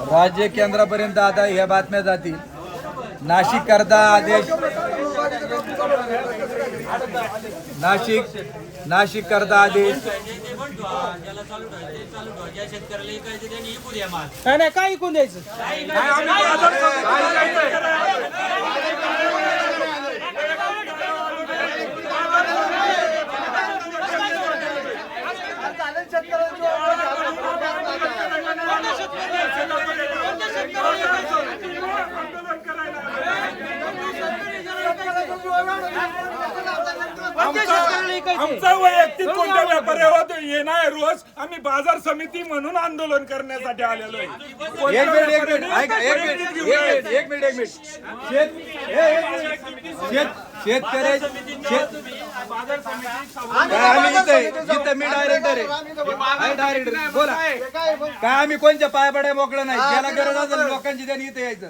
राज्य केंद्रापर्यंत आता ह्या बातम्या जातील। नाशिक करता आदेश, नाशिक करता आदेश। नाही काय ऐकून द्यायचं। आमचा वैयक्तिक कोणत्या व्यापाऱ्यावर हे नाही, रोज आम्ही बाजार समिती म्हणून आंदोलन करण्यासाठी आलेलो आहे। एक मिनिट जिथं मी डायरेक्टर आहे बोला काय आम्ही कोणत्या पायापड्या मोकळं नाही, ज्याला गरज असेल लोकांची त्यांनी इथे यायचं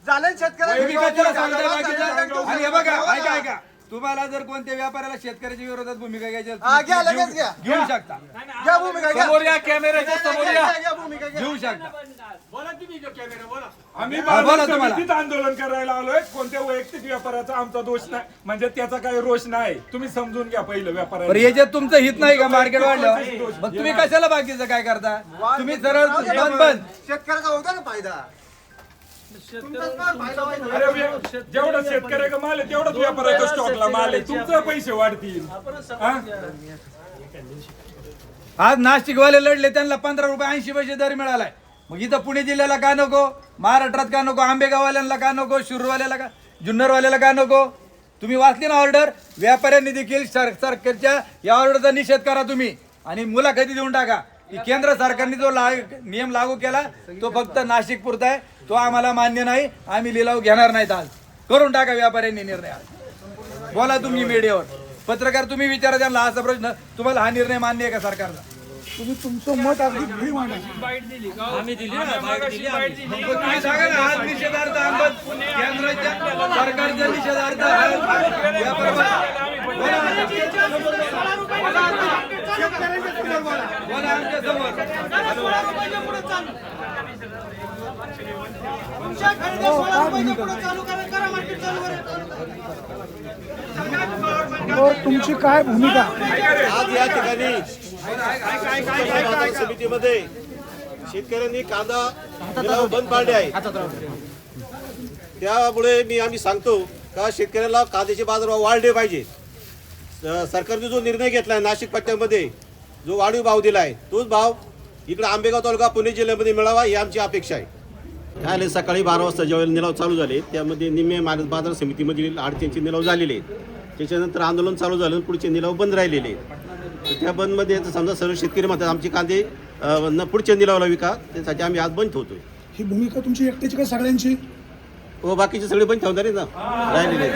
झालं शेतकऱ्याला तुम्ही कशाला सांगताय बाकीचं? आणि हे बघा ऐका तुम्हाला जर कोणत्या व्यापाऱ्याला शेतकऱ्याच्या विरोधात भूमिका घ्यायची लगेच घ्या. घेऊ शकता, घ्या भूमिका घ्या. समोर या कॅमेऱ्याच्या समोर या, घ्या भूमिका घ्या. घेऊ शकता। आम्ही बोला बाजार तुम्हाला। समितीत आंदोलन करायला आलोय, कोणत्या वैयक्तिक व्यापाराचा आमचा दोष नाही, म्हणजे त्याचा काही रोष नाही, तुम्ही समजून घ्या पहिलं बरं व्यापाऱ्याला। याच्यात तुमचं हित नाही का मार्केट वाढलं? मग तुम्ही कशाला बाकीचं काय करता? तुम्ही सरळ बंद शेतकऱ्याचा होता ना फायदा. तुमचाच फार फायदा होईल. अरे जेवढा शेतकऱ्याचा माल आहे तेवढाच व्यापाऱ्याचा स्टॉकला माल आहे, तुमचे पैसे वाढतील। हा? आज नाशिकवाले लढले, त्यांना 15 रुपये 80 पैसे दर मिळालाय। मग इथं पुणे जिल्ह्याला का नको, महाराष्ट्रात का नको, आंबेगाववाल्यांना का नको, शिरूरवाल्याला का, जुन्नरवाल्याला का नको? तुम्ही वाचली ना ऑर्डर? व्यापाऱ्यांनी देखील सरकारच्या या ऑर्डरचा निषेध करा तुम्ही आणि मुलाखती देऊन टाका की केंद्र सरकारने जो नियम लागू केला तो फक्त नाशिक पुरता आहे, तो आम्हाला मान्य नाही, आम्ही लिलाव घेणार नाहीत। आज करून टाका व्यापाऱ्यांनी निर्णय। आज बोला तुम्ही मीडियावर, पत्रकार तुम्ही विचारा त्यांना असा प्रश्न, तुम्हाला हा निर्णय मान्य आहे का सरकारचा? तुम्ही तुमचं मत अगदी फ्री मांडा। तुम्ही सांगा ना, आज निषेधार्थ आंदोलन केंद्राच्या सरकारच्या निषेधार्थ तुमची काय भूमिका? आज या ठिकाणी बाजार समितीमध्ये शेतकऱ्यांनी कांदा लिलाव बंद पाडले आहे, त्यामुळे आम्ही सांगतो का शेतकऱ्याला कांद्याचे बाजारभाव वाढले पाहिजे। सरकारने जो निर्णय घेतला आहे नाशिक पट्ट्यामध्ये जो वाढीव भाव दिला आहे तोच भाव इकडे आंबेगाव तालुका पुणे जिल्ह्यामध्ये मिळावा ही आमची अपेक्षा आहे। काय सकाळी 12 वाजता ज्यावेळेला निलाव चालू झाले त्यामध्ये निम्मे बाजार समितीमधील अडचणींचे निलाव झालेले आहेत, त्याच्यानंतर आंदोलन चालू झालं, पुढचे निलाव बंद राहिलेले आहेत। तर त्या बंदमध्ये समजा सर्व शेतकरी म्हणतात आमचे कांदे पुढच्या निलावाला विका, त्यासाठी आम्ही आज बंद ठेवतोय। ही भूमिका तुमची एकट्याची का सगळ्यांची? व बाकीचे सगळे बंद ठेवणार आहे ना, राहिलेले